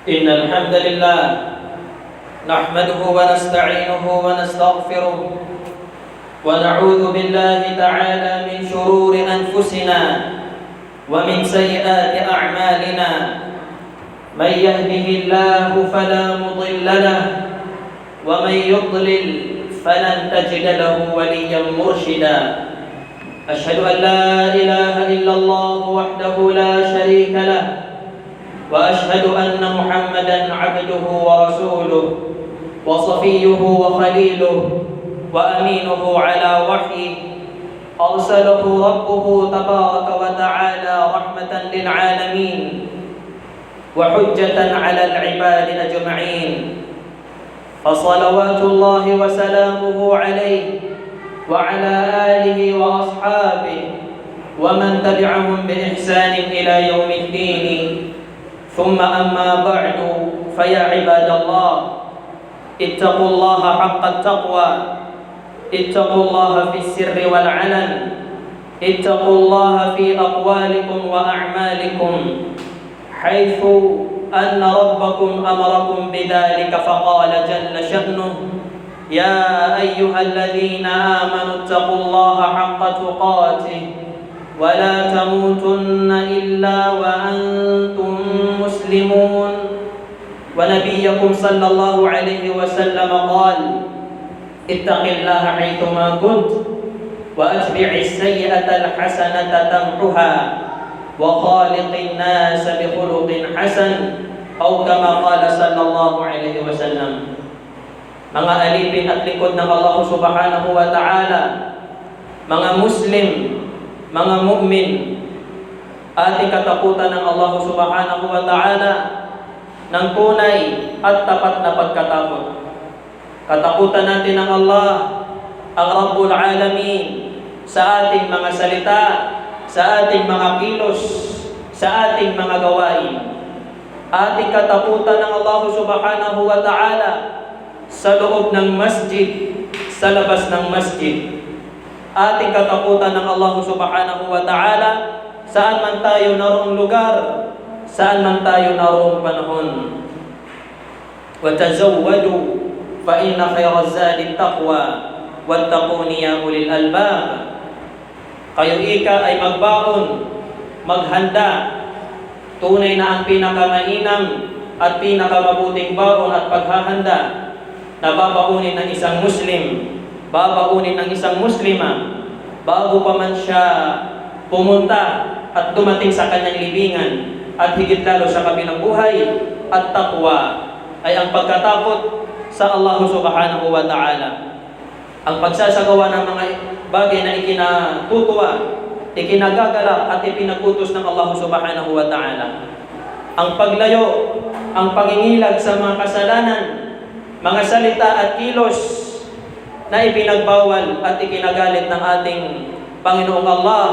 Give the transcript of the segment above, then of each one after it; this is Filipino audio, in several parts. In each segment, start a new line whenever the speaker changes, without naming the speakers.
إن الحمد لله نحمده ونستعينه ونستغفره ونعوذ بالله تعالى من شرور أنفسنا ومن سيئات أعمالنا. من يهده الله فلا مضل له ومن يضلل فلن تجد له وليا مرشدا. أشهد أن لا إله إلا الله وحده لا شريك له وأشهد أن محمدا عبده ورسوله وصفيه وخليله وأمينه على وحيه أرسله ربه تبارك وتعالى رحمة للعالمين وحجة على العباد أجمعين. فصلوات الله وسلامه عليه وعلى آله وأصحابه ومن تبعهم بإحسان إلى يوم الدين. ثم أما بعد، فيا عباد الله، اتقوا الله حق التقوى، اتقوا الله في السر والعلن، اتقوا الله في أقوالكم وأعمالكم، حيث أن ربكم أمركم بذلك فقال جل شأنه: يا أيها الذين آمنوا اتقوا الله حق تقاته ولا تموتن إلا وأنتم مسلمون. ونبيكم صلى الله عليه وسلم قال: اتق الله حيثما كنت وأتبع السيئة الحسنة تمحها وخالق الناس بخلق حسن، أو كما قال صلى الله عليه وسلم. Mga alipin at likod ng Allah subhanahu wa ta'ala, mga Muslim, mga mu'min, ating katakutan ng Allah subhanahu wa ta'ala ng tunay at tapat na pagkatakot. Katakutan natin ng Allah, ang Rabbul Alamin, sa ating mga salita, sa ating mga kilos, sa ating mga gawain. Ating katakutan ng Allah subhanahu wa ta'ala sa loob ng masjid, sa labas ng masjid. Ating katakutan ng Allah subhanahu wa ta'ala saan man tayo naroong lugar, saan man tayo naroong panahon. وَتَزَوَّدُوا فَإِنَّ خَيْرَ الزَّادِ التَّقْوَى وَاتَّقُونِ يَا أُولِي الْأَلْبَابِ. Kayo ika ay magbaon, maghanda. Tunay na ang pinakamainam at pinakamabuting baon at paghahanda na babaunin ng isang Muslim, babaunin ng isang Muslima bago pa man siya pumunta at dumating sa kanyang libingan, at higit lalo sa kabilang buhay. At taqwa ay ang pagkatakot sa Allah subhanahu wa ta'ala, ang pagsasagawa ng mga bagay na ikinatutuwa, ikinagagalak at ipinagutos ng Allah subhanahu wa ta'ala, ang paglayo, ang pangingilag sa mga kasalanan, mga salita at kilos na ipinagbawal at ikinagalit ng ating Panginoong Allah,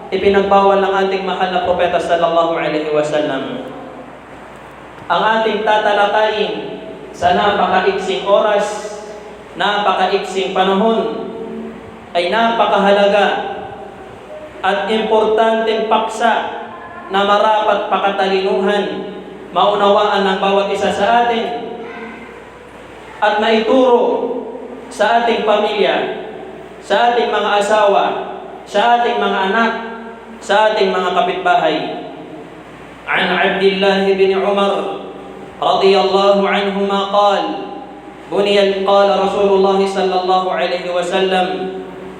ipinagbawal ng ating mahal na propeta sallallahu alaihi wasallam. Ang ating tatalakayin sa napakaiksing oras, napakaiksing panahon, ay napakahalaga at importanteng paksa na marapat pakatalinuhan, maunawaan ng bawat isa sa atin, at maituro sa ating pamilya, sa ating mga asawa, sa ating mga anak, sa ating mga kapitbahay. An Abdullah bin Umar radiyallahu anhuma qala Rasulullah sallallahu alaihi wasallam: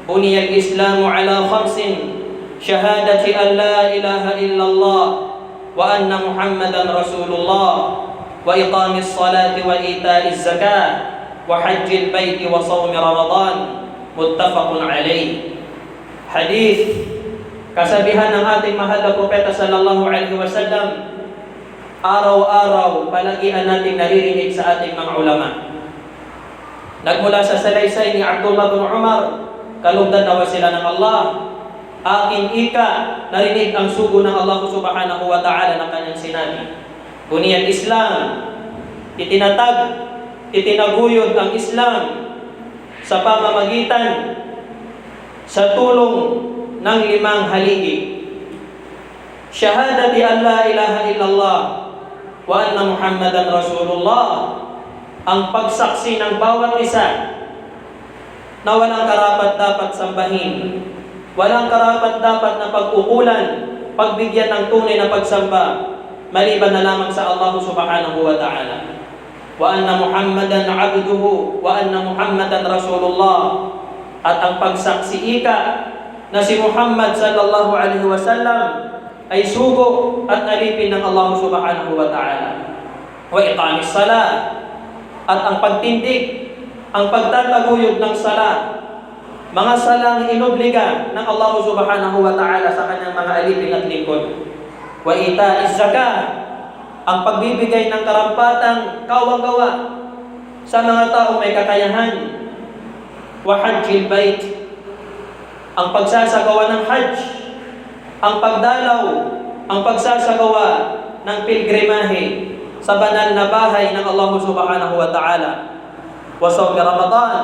buniyal Islamu ala khamsin, shahadati an la ilaha illallah wa anna Muhammadan Rasulullah wa iqamis salati wa ita'iz zakah wa hajjil baiti wa sawmi Ramadan. Muttafaqun alayh. Hadith, kasabihan ng ating mahal na propeta sallallahu alaihi wasallam, araw-araw palagian nating naririnig sa ating mga ulama. Nagmula sa salaysay ni Abdullah bin Umar, kalugdan nawa sila ng Allah, aking ika narinig ang sugo ng Allah subhanahu wa ta'ala ng kanyang sinabi: buniyal Islam, itinatag, itinaguyod ang Islam sa pamamagitan, sa tulong ng 5 haligi. Shahadati an la ilaha illallah wa anna Muhammadan Rasulullah, ang pagsaksi ng bawat isa na walang karapat-dapat sambahin, walang karapat-dapat na pag-ukulan, pagbigyan ng tunay na pagsamba, maliban na lamang sa Allah subhanahu wa ta'ala. Wa anna Muhammadan abduhu wa anna Muhammadan Rasulullah, at ang pagsaksi na si Muhammad sallallahu alaihi wasallam ay sugo at alipin ng Allah subhanahu wa ta'ala. Wa iqamis salat, at ang pagtindig, ang pagtataguyod ng sala, mga salang inobliga ng Allah subhanahu wa ta'ala sa kanyang mga alipin at lingkod. Wa itaiz zakah, ang pagbibigay ng karampatang kawang-gawa sa mga taong may kakayahan. Wa hajjil bait, ang pagsasagawa ng hajj, ang pagdalaw, ang pagsasagawa ng pilgrimahe sa banal na bahay ng Allah subhanahu wa ta'ala. Wa sawmi Ramadan,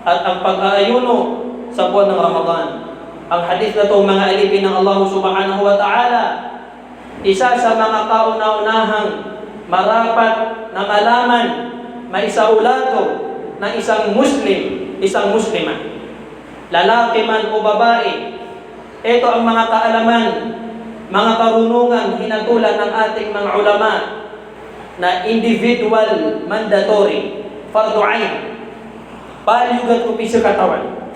at ang pag-aayuno sa buwan ng Ramadan. Ang hadith na ito, mga alipin ng Allah subhanahu wa ta'ala, isa sa mga kauna-unahang marapat na malaman, maisaulado ng isang Muslim, isang Muslima, lalaki man o babae. Ito ang mga kaalaman, mga karunungan hinatulan ng ating mga ulama na individual mandatory, fardu ain, palyugat ko piso katawan.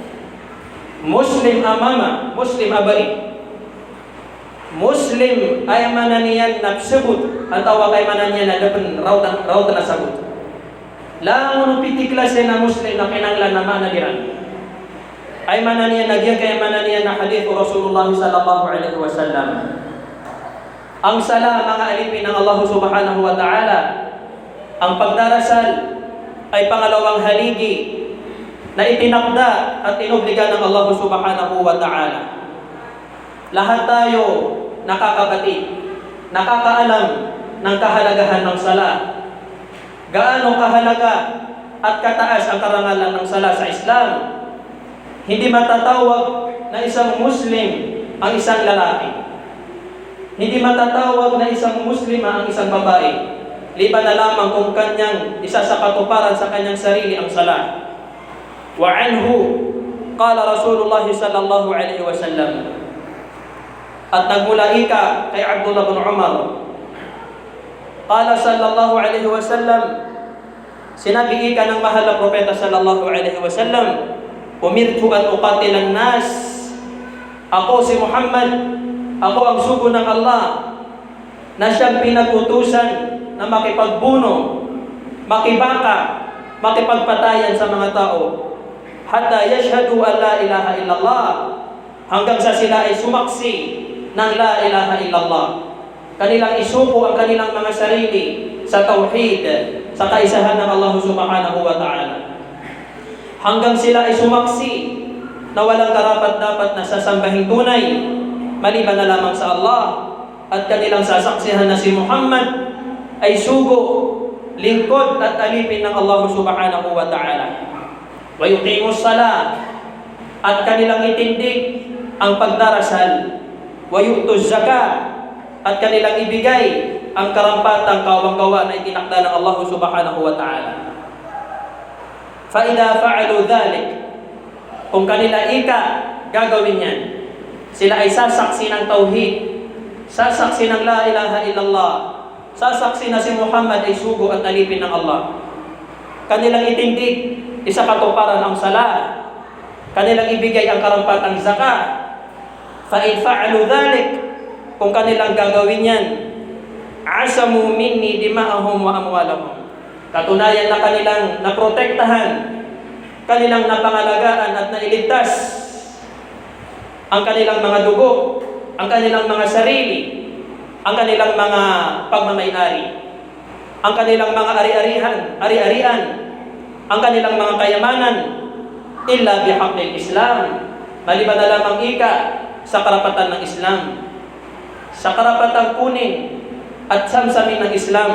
Muslim amama, Muslim abai. Muslim ay mananiyan na sabut, atau kay mananiyan na dapat rautan na sabut. Langon piti klase na Muslim na kinanglan na manadiran. Ay mananiyan nagyan kay mananiyan na hadith Rasulullah sallallahu alaihi wasallam. Ang sala, mga alipin ng Allah subhanahu wa ta'ala, ang pagdarasal ay pangalawang haligi na itinakda at inobliga ng Allah subhanahu wa ta'ala. Lahat tayo nakakapatid, nakakaalam ng kahalagahan ng sala. Gaano kahalaga at kataas ang karangalan ng sala sa Islam. Hindi matatawag na isang Muslim ang isang lalaki. Hindi matatawag na isang Muslima ang isang babae, liban na lamang kung kanyang isa sa katuparan sa kanyang sarili ang sala. Wa anhu qala Rasulullah sallallahu alaihi wasallam, at nagmula kay Abdullah bin Umar, qala sallallahu alaihi wasallam, sinabi ng mahal na propeta sallallahu alaihi wasallam, umirtu an uqatilan nas, ako si Muhammad, ako ang sugo ng Allah na siyang pinagutusan na makipagbuno, makibaka, makipagpatayan sa mga tao, hatta yashhadu an la ilaha illallah, hanggang sa sila ay sumaksi ng la ilaha illallah. Kanilang isuko ang kanilang mga sarili sa tauhid, sa kaisahan ng Allah subhanahu wa ta'ala. Hanggang sila ay sumaksi na walang karapat-dapat na sasambahin tunay maliban na lamang sa Allah, at kanilang sasaksihan na si Muhammad ay sugo, lingkod at alipin ng Allah subhanahu wa ta'ala. Wa yuqimus salat, at kanilang itindig ang pagdarasal. Wa yu'tuz zakah, at kanilang ibigay ang karampatang kawang-gawa na itinakda ng Allah subhanahu wa ta'ala. Fa idza fa'alu dhalik, kung kanila gagawin yan, sila ay sasaksi ng tauhid, sasaksi ng la ilaha illallah, sasaksi na si Muhammad ay sugo at alipin ng Allah. Kanilang itindig isa katuparan ang sala, kanilang ibigay ang karampatang zakah. Fa in fa'alu dhalik, kung kanilang gagawin yan, asamu minni dima'ahum wa amwalahum, katunayan na kanilang naprotektahan, kanilang napangalagaan at nailigtas ang kanilang mga dugo, ang kanilang mga sarili, ang kanilang mga pagmamayari, ang kanilang mga ari-arian, ang kanilang mga kayamanan, illa bihaqqil Islam, maliban na lamang sa karapatan ng Islam, sa karapatang kunin at samsamin ng Islam.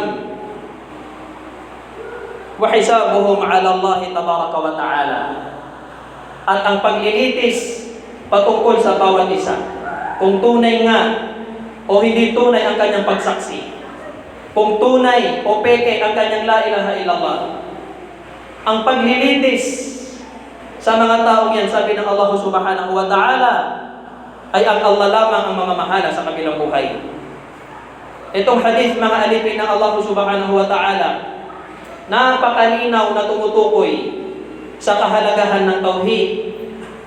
Wa hisabuhum ala Allah tabaraka wa ta'ala, at ang paglilitis patungkol sa bawat isa, kung tunay nga o hindi tunay ang kanyang pagsaksi. kung tunay o peke ang kanyang la ilaha illallah. Ang paglilitis sa mga taong yan, sabi ng Allah subhanahu wa ta'ala, ay ang Allah lamang ang mamamahala sa kabilang buhay. Itong hadith, mga alipin ng Allah subhanahu wa ta'ala, napakalinaw na tumutukoy sa kahalagahan ng tauhid,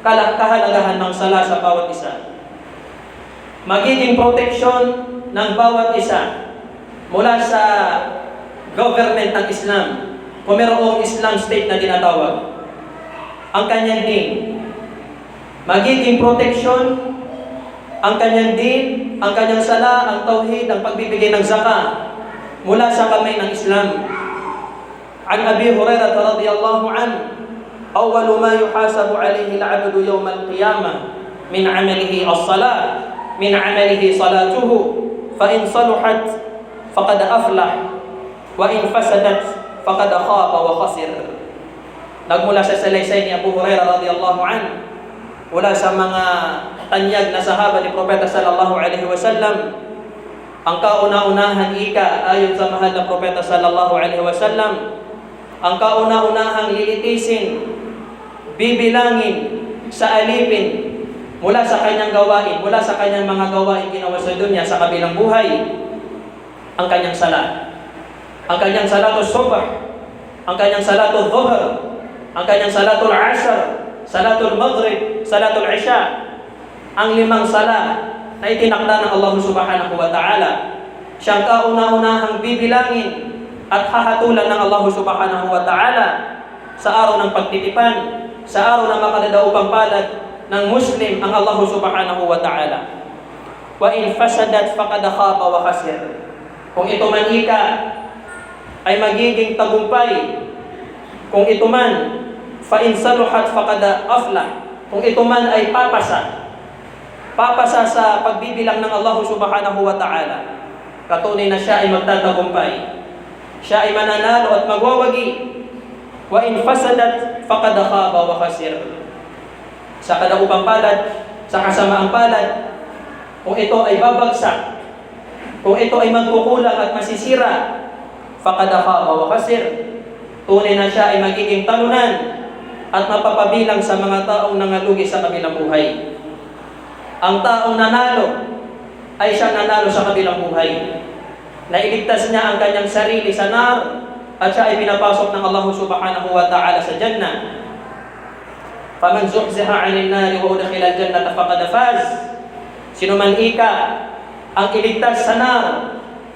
kahalagahan ng sala sa bawat isa. Magiging proteksyon ng bawat isa mula sa government ng Islam, kung mayroong Islam state na tinatawag, ang kanyang din. Magiging proteksyon ang kanyang din, ang kanyang sala, ang tauhid, ang pagbibigay ng zakah mula sa kamay ng Islam. An Abi Hurairah radhiyallahu anhu, awwalu ma yuhasabu alayhi al-'abdu yawm al-qiyamah min 'amalihi as-salah, min 'amalihi salatuhu, fa in saluhat faqad aflah, wa in fasadat faqad khaba wa khasir. Nagmula sa salaysay ni Abu Hurairah radhiyallahu anhu, mula sa mga tanyag na sahaba ni Propeta sallallahu alaihi wasallam, ang kauna-unahan ika ayon sa mahal na Propeta sallallahu alaihi wasallam, ang kauna-unahang lilitisin, bibilangin sa alipin mula sa kanyang gawain, mula sa kanyang mga gawain ginawa sa dunya sa kabilang buhay, ang kanyang sala. Ang kanyang salatul subh, ang kanyang salatul dhuhr, ang kanyang salatul asr, salatul maghrib, salatul isya. Ang 5 sala na itinakda ng Allah subhanahu wa ta'ala, siyang kauna-unahang bibilangin at hahatulan ng Allah subhanahu wa ta'ala sa araw ng pagtitipan, sa araw ng makadadaupang palad ng Muslim ang Allah subhanahu wa ta'ala. Wa in fasadat faqad khaba wa khasir. Kung ito man ika ay magiging tagumpay, kung ito man fa in saluhat faqad aflah, kung ito man ay papasa sa pagbibilang ng Allah subhanahu wa ta'ala, katunay na siya ay magtatagumpay, siya ay mananalo at magwawagi. Wa in fasadat faqad khaba wa khasir. Sa kadaupang palad, sa kasamaang palad, kung ito ay babagsak, kung ito ay magkukulang at masisira, faqad khaba wa khasir. Tunay na siya ay magiging talunan at mapapabilang sa mga taong nangalugi sa kabilang buhay. Ang taong nanalo ay siyang nanalo sa kabilang buhay. Nailigtas niya ang kanyang sarili sa nar at siya ay pinapasok ng Allah subhanahu wa ta'ala sa Jannah. Faman zuhziha 'anil nari wa udkhila al-jannata faqad faz. Sino man ika ang iligtas sa nar,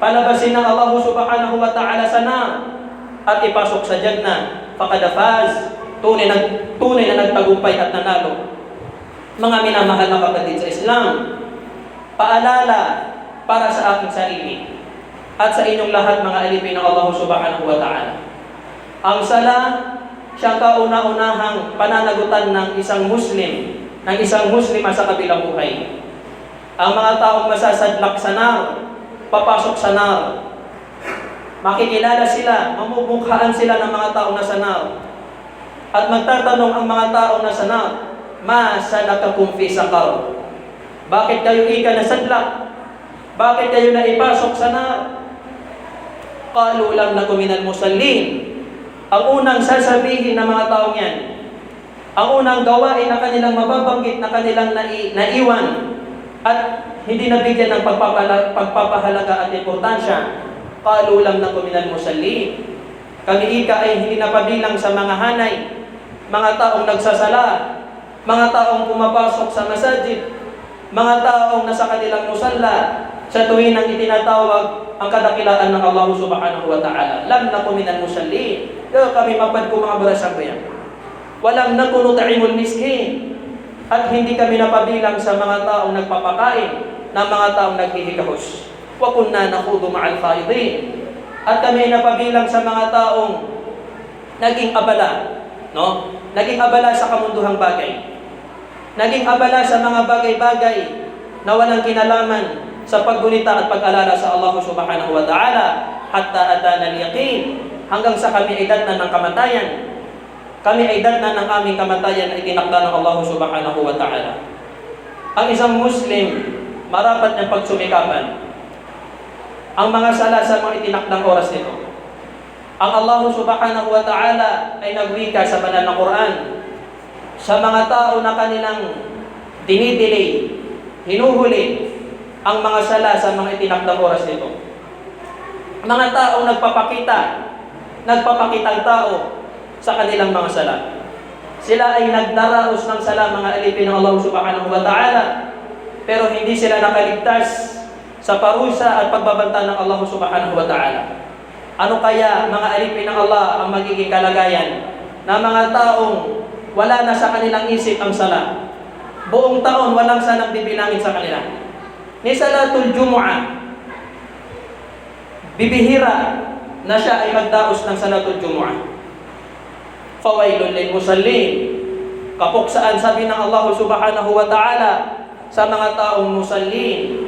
palabasin ng Allah subhanahu wa ta'ala sa nar at ipasok sa Jannah, faqad faz. Tunay na nagtagumpay at nanalo. Mga minamahal na kapatid sa Islam, paalala para sa aking sarili at sa inyong lahat, mga alipin ng Allah subhanahu wa ta'ala. Ang sala, siyang kauna-unahang pananagutan ng isang Muslim, ng isang Muslima sa kabilang buhay. Ang mga taong masasadlak sa nar, papasok sa nar, makikilala sila, mamumukhaan sila ng mga taong nasa nar. At magtatanong ang mga taong nasa nar, ma salakakum fi saqar? Bakit kayo ika nasadlak? Bakit kayo naipasok sa nar? Qalu lam nakum minal musallin. Ang unang sasabihin ng mga taong yan, ang unang gawain na kanilang mababanggit, na kanilang naiwan at hindi nabigyan ng pagpapahalaga at importansya, qalu lam nakum minal musallin. Kami ika ay hindi napabilang sa mga hanay, mga taong nagsasala, mga taong pumapasok sa masajid, mga taong nasa kanilang musalla sa tuwing ang itinatawag ang kadakilaan ng Allah subhanahu wa ta'ala. Lam nakum minal musallin. Kami mapad ko mga barasang ko yan. Walam nakum nut'imul miskin. At hindi kami napabilang sa mga taong nagpapakain, ng mga taong naghihikahos. Wa kunna nakhudu ma'al khaidin. At kami napabilang sa mga taong naging abala, no? Naging abala sa kamunduhang bagay. Naging abala sa mga bagay-bagay na walang kinalaman sa paggunita at pag-alala sa Allah subhanahu wa ta'ala, hatta atana al-yaqin, hanggang sa kami ay datnan ng kamatayan. Kami ay datnan ng aming kamatayan ay tinakda ng Allah subhanahu wa ta'ala. Ang isang Muslim, marapat niyang pagsumikapan ang mga sala sa mga itinakdang oras nito. Ang Allah subhanahu wa ta'ala ay nagwika sa banal na Quran sa mga tao na kanilang dinidelay, hinuhuli ang mga sala sa mga itinakdang oras nito. Mga taong nagpapakitang tao sa kanilang mga sala. Sila ay nagdaraos ng sala, mga alipin ng Allah subhanahu wa ta'ala, pero hindi sila nakaligtas sa parusa at pagbabanta ng Allah subhanahu wa ta'ala. Ano kaya, mga alipin ng Allah, ang magiging kalagayan na mga taong wala na sa kanilang isip ang sala? Buong taon walang salang bibilangin sa kanila. Ni Salatul Jumu'ah, bibihira na siya ay magdaos ng Salatul Jumu'ah. Fawailun lil musallin, kapuksaan sabi ng Allah subhanahu wa ta'ala sa mga taong musallin,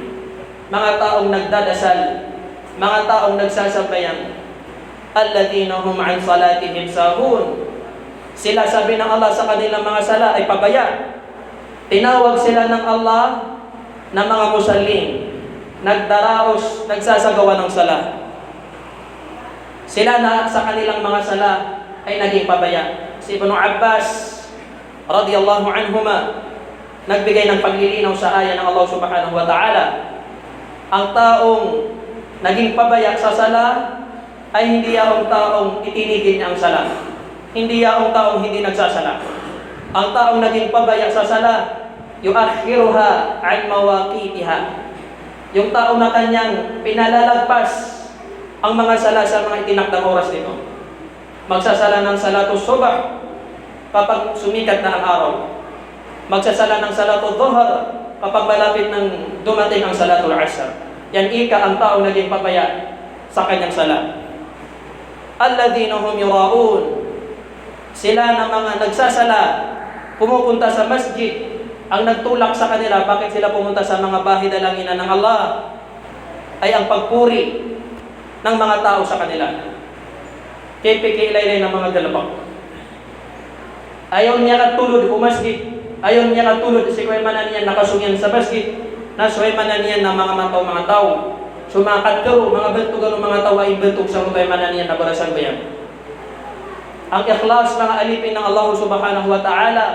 mga taong nagdadasal, mga taong nagsasabayan, alladhina hum an salatihim sahun. Sila, sabi ng Allah, sa kanilang mga sala ay pabaya. Tinawag sila ng Allah na mga musallin, nagdaraos, nagsasagawa ng sala. Sila na sa kanilang mga sala ay naging pabaya. Si Ibn Abbas radiyallahu anhuma nagbigay ng paglilinaw sa aya ng Allah subhanahu wa ta'ala. Ang taong naging pabaya sa sala ay hindi yaong taong itinigil niya ang sala. Hindi yaong taong hindi nagsasala. Ang taong naging pabaya sa sala, yuakhiruha an mawaqitiha. Yung taong na kanyang pinalalagpas ang mga sala sa mga itinakdang oras nito. Magsasala ng salatul subh kapag sumikat na ang araw. Magsasala ng salatul dhuhr kapag malapit ng dumating ang salatul asr. Yan ang taong naging pabaya sa kanyang sala. Alladhina hum yura'un, sila na mga nagsasala, pumupunta sa masjid. Ang nagtulak sa kanila, bakit sila pumunta sa mga bahay dalanginan ng Allah, ay ang pagpuri ng mga tao sa kanila. Kipikilay ng mga galabak. Ayaw niya katulod o masjid. Ayaw niya katulod si Kuwaymanan niya nakasungyan sa masjid. Nasuwaymanan niya ng mga mga tao. Sumakat karo, mga bentugan ng mga tao ay bentog sa Kuwaymanan niya na barasan bayan. Ang ikhlas, mga alipin ng Allah subhanahu wa ta'ala,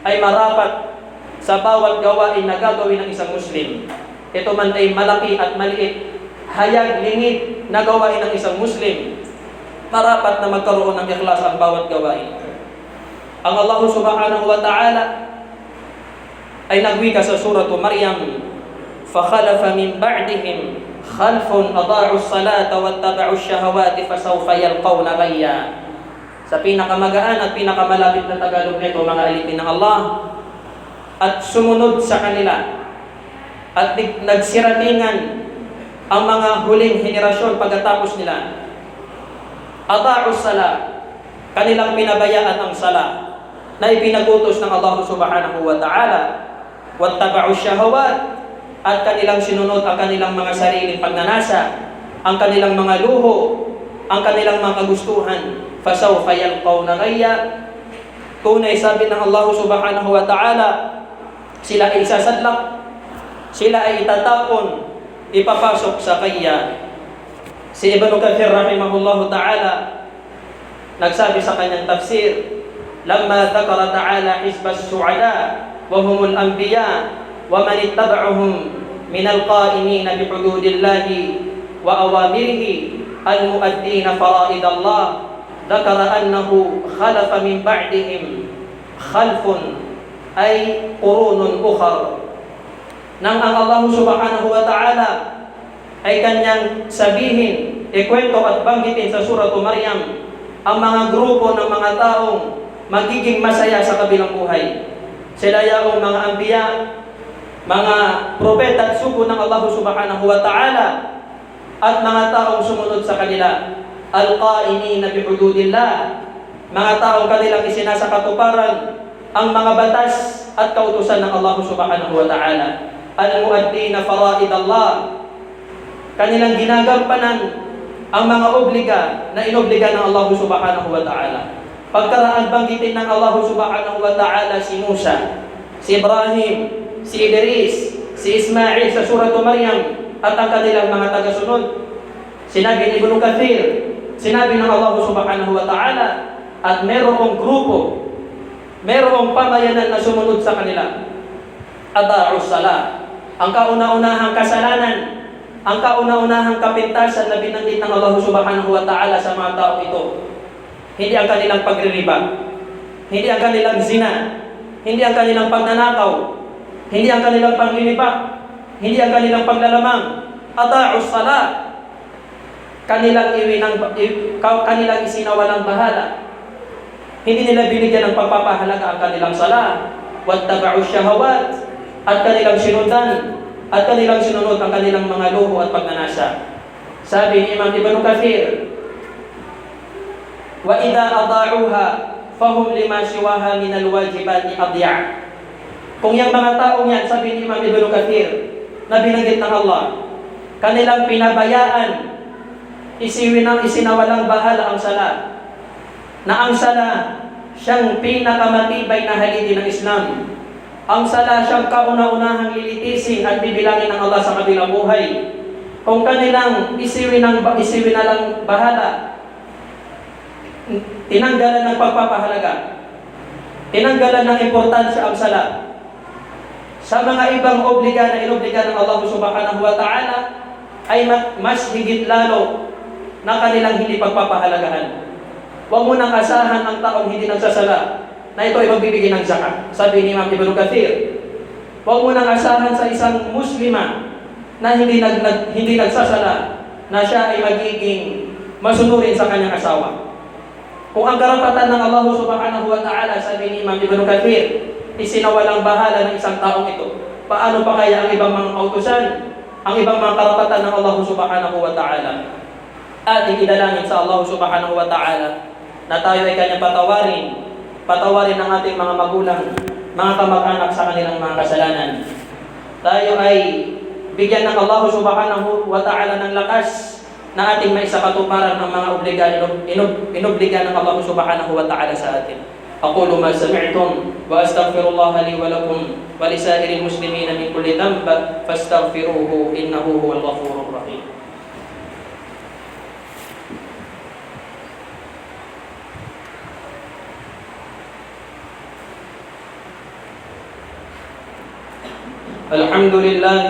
ay marapat sa bawat gawain na gagawin ng isang Muslim. Ito man ay malaki at maliit, hayag, lingid na gawain ng isang Muslim. Marapat na magkaroon ng ikhlas ang bawat gawain. Ang Allah subhanahu wa ta'ala ay nagwika sa surah Maryam, فَخَلَفَ مِنْ بَعْدِهِمْ خَلْفٌ أَضَاعُوا الصَّلَاةَ وَاتَّبَعُوا الشَّهَوَاتِ فَسَوْفَ يَلْقَوْنَ غَيًّا. Sa pinakamagaan at pinakamalapit na Tagalog nito, mga alipin ng Allah, at sumunod sa kanila at nagsiratingan ang mga huling henerasyon pagkatapos nila. Ada'u salat, kanilang pinabayaan ang sala na ipinagutos ng Allah subhanahu wa ta'ala. Wattaba'u syahawat, at kanilang sinunod ang kanilang mga sariling pagnanasa, ang kanilang mga luho, ang kanilang mga kagustuhan. Fasawfa yalqawna ghayya, tunay sabi ng Allah subhanahu wa ta'ala, sila ay isasadlak, sila ay itatapon, ipapasok sa kayya. Si Ibn Kathir rahimahullahu ta'ala nagsabi sa kanyang tafsir, lamma dhakara ta'ala hizbas su'ada wa humul anbiya wa man ittaba'uhum min al-qa'imina bihududillahi wa awamirihi al-mu'addina fara'idallah, dhakara annahu khalafa min ba'dihim khalfun ay qurunun ukhar. Nang ang Allah subhanahu wa ta'ala ay kanyang sabihin, ikwento at banggitin sa surah Maryam ang mga grupo ng mga taong magiging masaya sa kabilang buhay. Sila yaong mga anbiya, mga propeta at sugo ng Allah subhanahu wa ta'ala, at mga taong sumunod sa kanila. Al-qa'imina bihududillah, mga taong kanilang isinasakatuparan ang mga batas at kautusan ng Allah subhanahu wa ta'ala. Al-mu'addina fara'idallah, kanilang ginagampanan ang mga obliga na inobliga ng Allah subhanahu wa ta'ala. Pagkaraan banggitin ng Allah subhanahu wa ta'ala si Musa, si Ibrahim, si Idris, si Ismail sa surah Maryam, at ang kanilang mga tagasunod. Sinabi ni Ibnu Kathir, sinabi ng Allah subhanahu wa ta'ala, at merong grupo, merong pamayanan na sumunod sa kanila. Ada'us salah, ang kauna-unahang kasalanan, ang kauna-unahang kapintasan na binanggit ng Allah subhanahu wa ta'ala sa mga tao ito. Hindi ang kanilang pagririba, hindi ang kanilang zina, hindi ang kanilang pagnanakaw, hindi ang kanilang panglilipa, hindi ang kanilang paglalamang. Ada'us salah, kanilang isinawalang bahala. Hindi nila binigyan ng pagpapahalaga ang kanilang sala. Wattaba'u syahawat, at kanilang sinundan, at kanilang sinunod ang kanilang mga luho at pagnanasa. Sabi ni Imam Ibnu Kathir, wa idza ada'uha fahum lima siwaha min alwajibati adya'. Kung yung mga taong yan, sabi ni Imam Ibnu Kathir, na binanggit ng Allah, kanilang pinabayaan, isinawalang bahala ang sala, na ang sala siyang pinakamatibay na haligi ng Islam. Ang sala siyang kauna-unahang lilitisin at bibilangin ng Allah sa kabilang buhay. Kung kanilang isiwi na lang bahala, tinanggalan ng pagpapahalaga, tinanggalan ng importansya ang sala, sa mga ibang obliga na inobliga ng Allah subhanahu wa ta'ala, ay mas higit lalo na kanilang hindi pagpapahalagahan. Huwag mo nang asahan ang taong hindi nagsasala na ito ay magbibigay ng zakat. Sabi ni Imam Ibnu Kathir, huwag mo nang asahan sa isang muslima na hindi nagsasala na siya ay magiging masunurin sa kanyang asawa. Kung ang karapatan ng Allah subhanahu wa ta'ala, sabi ni Imam Ibnu Kathir, isinawalang bahala ng isang taong ito, paano pa kaya ang ibang mga kautusan, ang ibang mga karapatan ng Allah subhanahu wa ta'ala? Ating idalangin sa Allah subhanahu wa ta'ala na tayo ay kanyang patawarin ang ating mga magulang, mga kamag-anak sa kanilang mga kasalanan. Tayo ay bigyan ng Allah subhanahu wa ta'ala ng lakas na ating maisakatuparan ang mga inobliga ng Allah subhanahu wa ta'ala sa atin. Aqulu ma sami'tum wa astaghfirullah li wa lakum wa li sa'iril muslimin min kulli dhanb fastaghfiruhu innahu huwal ghafurur rahim. الحمد لله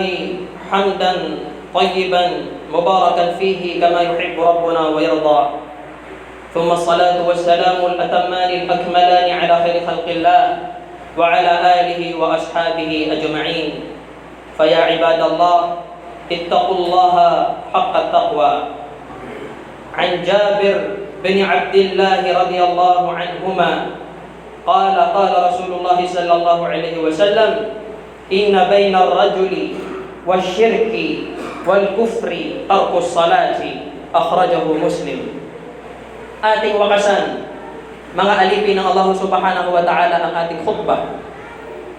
حمدا طيبا مباركا فيه كما يحب ربنا ويرضى ثم الصلاة والسلام الأتمان الأكملان على خير خلق الله وعلى آله وأصحابه أجمعين فيا عباد الله اتقوا الله حق التقوى عن جابر بن عبد الله رضي الله عنهما قال رسول الله صلى الله عليه وسلم إن بين الرجل والشرك والكفر ترك الصلاة أخرجه مسلم. Ating wakasan, mga alipin ng Allah subhanahu wa ta'ala, ang ating khutbah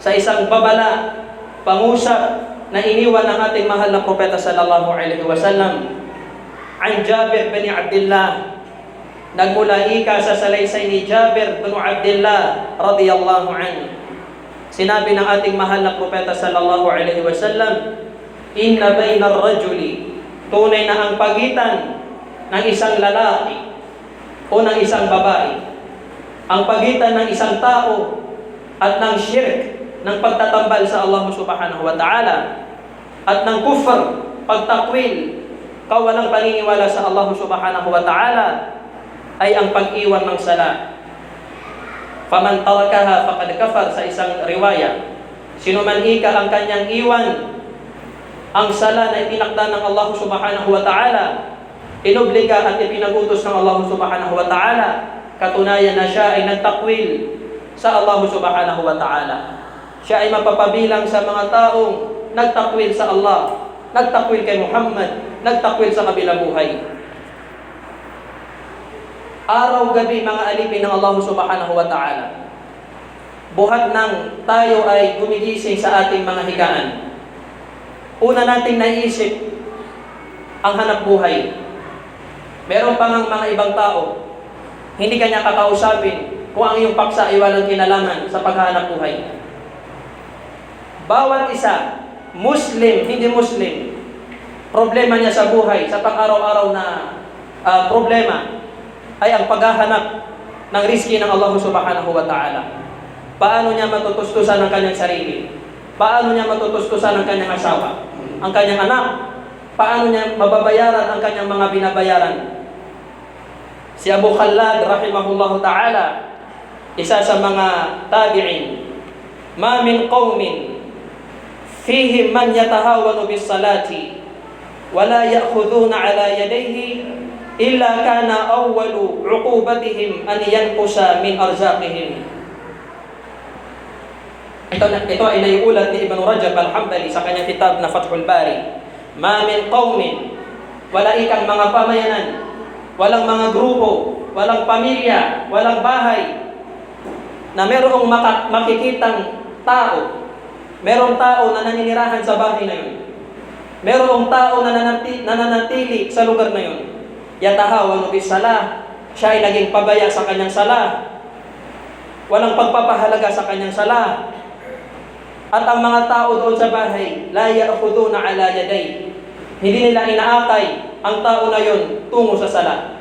sa isang babala, pangusap na iniwan ng ating mahal na propeta sallallahu alaihi wasallam. An Jabir bin Abdullah, nagmula ika sa salaysay ni Jabir bin Abdullah radiyallahu anhu. Sinabi ng ating mahal na propeta sallallahu alaihi wasallam, inna bainar rajuli, tunay na ang pagitan ng isang lalaki o ng isang babae, ang pagitan ng isang tao at ng shirk, ng pagtatambal sa Allah subhanahu wa ta'ala, at ng kufr, pagtakwil, kawalang paniniwala sa Allah subhanahu wa ta'ala, ay ang pag-iwan ng sala. Faman tarakaha faqad kafar, sa isang riwaya, sino man ika ang kanyang iwan ang sala na itinakda ng Allah subhanahu wa ta'ala, inobliga at ipinagutos ng Allah subhanahu wa ta'ala, katunayan na siya ay nagtakwil sa Allah subhanahu wa ta'ala. Siya ay mapapabilang sa mga taong nagtakwil sa Allah, nagtakwil kay Muhammad, nagtakwil sa kabilang buhay. Araw-gabi, mga alipin ng Allah subhanahu wa ta'ala, buhat nang tayo ay gumigising sa ating mga higaan, una nating naisip ang hanap buhay. Meron pa ngang mga ibang tao, hindi kanya kakausapin kung ang iyong paksa ay walang kinalaman sa paghahanap buhay. Bawat isa, Muslim, hindi Muslim, problema niya sa buhay, sa pang-araw-araw na problema, ay ang paghahanap ng rizki ng Allah subhanahu wa ta'ala. Paano niya matutustusan ang kanyang sarili? Paano niya matutustusan ang kanyang asawa? Ang kanyang anak? Paano niya mababayaran ang kanyang mga binabayaran? Si Abu Khallad rahimahullahu ta'ala, isa sa mga tabi'in, ma min qawmin fihim man yatahawanu bis salati wala ya'khuduna ala yadayhi illa kana awwalu 'uqubatihim an yanqusa min arzaqihim. Ito ay naiulat ni Ibn Rajab al-Hanbali sa kanyang kitab na Fathul Bari. Ma min qawmin, wala ikang mga pamayanan, walang mga grupo, walang pamilya, walang bahay, na merong makikitang tao, merong tao na naninirahan sa bahay na yun, merong tao na nananatili sa lugar na yun, yatahawanu bis salah, siya ay naging pabaya sa kanyang sala, walang pagpapahalaga sa kanyang sala, at ang mga tao doon sa bahay, la ya'khuduna ala yaday, hindi nila inaakay ang tao na yun tungo sa sala,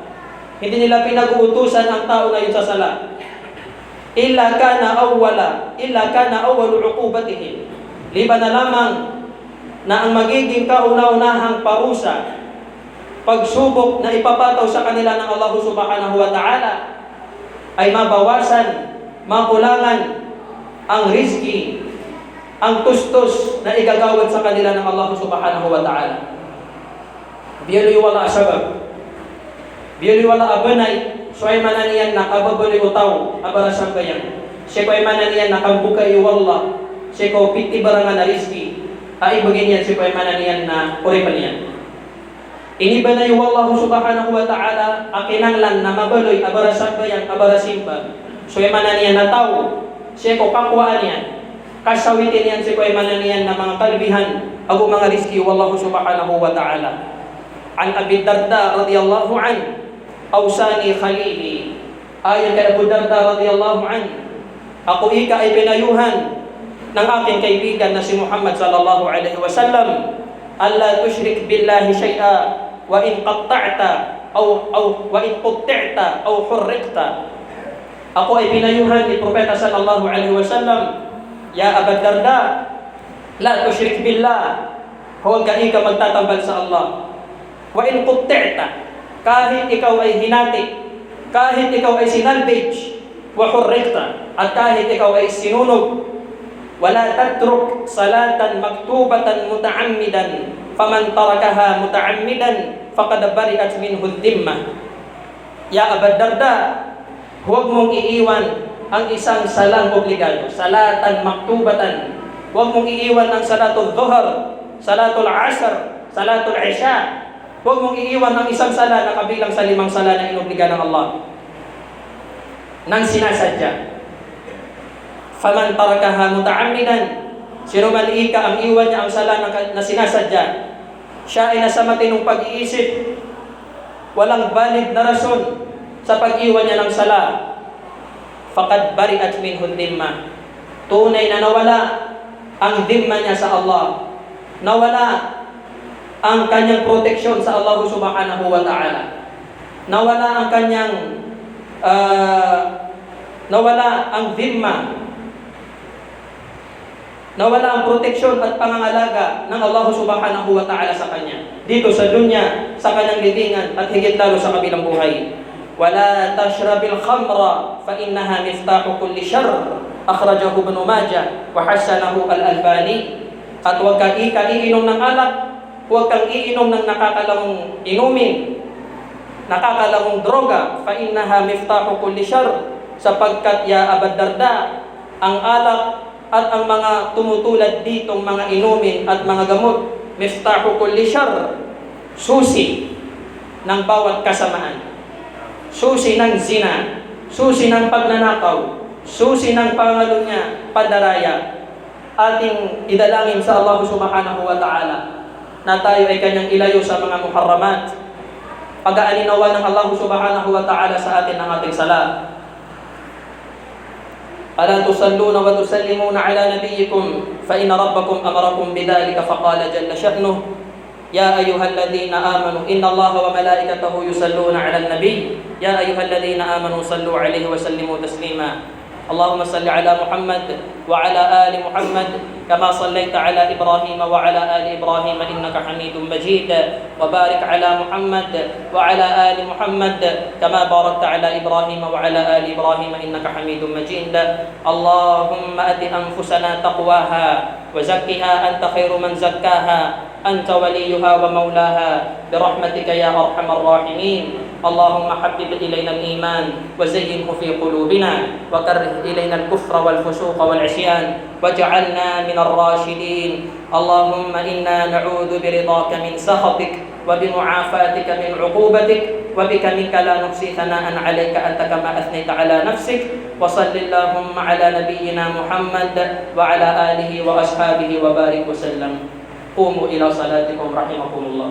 hindi nila pinag-uutusan ang tao na yun sa sala, illa kana awwalu 'uqubatihim, liban na lamang na ang magiging kauna-unahang parusa, pagsubok na ipapataw sa kanila ng Allah subhanahu wa ta'ala, ay mabawasan, makulangan ang rizki, ang tustos na igagawad sa kanila ng Allah subhanahu wa ta'ala. Biyaloy wala asabab, biyaloy wala abanay, suay mananiyan na kababali utaw abara sambayan. Siya ko'y mananiyan na kabukay wallah, siya ko piti barangan na rizki, ay bagay niyan siya ko'y mananiyan na kuripan niyan. Iniba na yung Allah subhanahu wa ta'ala akinanglan na mabaloy abara sambayan, abara simba. Suay mananiyan na tao, siya ko kakwaan yan, kasawitin yan siya ko'y mananiyan na mga kalbihan, ago mga rizki wallahu subhanahu wa ta'ala. An Abi Darda radiyallahu an, awsani khalili, ayon kay Abu Darda radiyallahu an, ako ika ay pinayuhan ng aking kaibigan na si Muhammad sallallahu alaihi wasallam, alla tushrik billahi shay'a wa in qatta'ta wa in qutti'ta aw hurriqta. Ako ay pinayuhan ni Propeta sallallahu alaihi wasallam, ya Abu Darda, la tushrik billah, huwag ka ika magtatambal sa Allah. Wa in qutti'ta, kahit ikaw ay hinati, kahit ikaw ay sinalvage, wa hurriqta, at kahit ikaw ay sinunog, wala tatruk salatan maktubatan muta'ammidan, faman tarakaha muta'ammidan faqad bari'at minhu dhimmah. Ya Abu Darda, huwag mong iiwan ang isang salang obligado, salatan maktubatan. Huwag mong iiwan ang salatul dhuhr, salatul asr, salatul isha. Huwag mong iiwan ang isang sala na kabilang sa 5 sala na inobliga ng Allah nang sinasadya. Faman tarakaha muta'ammidan, sino man ika ang iwan niya ang sala na sinasadya, siya ay nasa matinong pag-iisip, walang valid na rason sa pag-iwan niya ng sala, faqad bari'at minhu dhimma, tunay na nawala ang dhimma niya sa Allah, nawala ang kanyang proteksyon sa Allah subhanahu wa ta'ala, nawala ang kanyang nawala ang dhimma, nawala ang proteksyon at pangangalaga ng Allah subhanahu wa ta'ala sa kanya dito sa dunya, sa kanyang libingan, at higit lalo sa kabilang buhay. Wala tashrabil khamra fa innaha miftahu kulli syarr, akhrajahu Ibn Majah wa hasanahu al-Albani. At huwag kang iinom ng alak, huwag kang iinom ng nakakalawang inumin, nakakalawang droga, fa innaha miftahu kulli syarr, sapagkat ya Abu Darda, ang alak at ang mga tumutulad ditong mga inumin at mga gamot, miftahu kulli syarr, susi ng bawat kasamaan, susi ng zina, susi ng pagnanakaw, susi ng pangalunya, padaraya. Ating idalangin sa Allah subhanahu wa ta'ala na tayo ay kanyang ilayo sa mga muharramat, pag-aalinawa ng Allah subhanahu wa ta'ala sa atin ng ating sala. Ala tusalluna wa tusallimuna ala nabiyyikum fa inna rabbakum amarakum bidhalika faqala jalla sha'nuh يا أيها الذين آمنوا إن الله وملائكته يصلون على النبي يا أيها الذين آمنوا صلوا عليه وسلموا تسليما اللهم صل على محمد وعلى آل محمد كما صليت على إبراهيم وعلى آل إبراهيم إنك حميد مجيد وبارك على محمد وعلى آل محمد كما باركت على إبراهيم وعلى آل إبراهيم إنك حميد مجيد اللهم أت أنفسنا تقواها وزكها أنت خير من زكاها أنت وليها ومولاها برحمتك يا أرحم الراحمين اللهم حبب إلينا الإيمان وزينه في قلوبنا وكره إلينا الكفر والفسوق والعصيان واجعلنا من الراشدين اللهم إنا نعوذ برضاك من سخطك وبمعافاتك من عقوبتك وبك منك لا نحصي ثناء عليك أنت كما أثنيت على نفسك وصل اللهم على نبينا محمد وعلى آله وأصحابه وبارك وسلم قوموا إلى صلاتكم رحمكم الله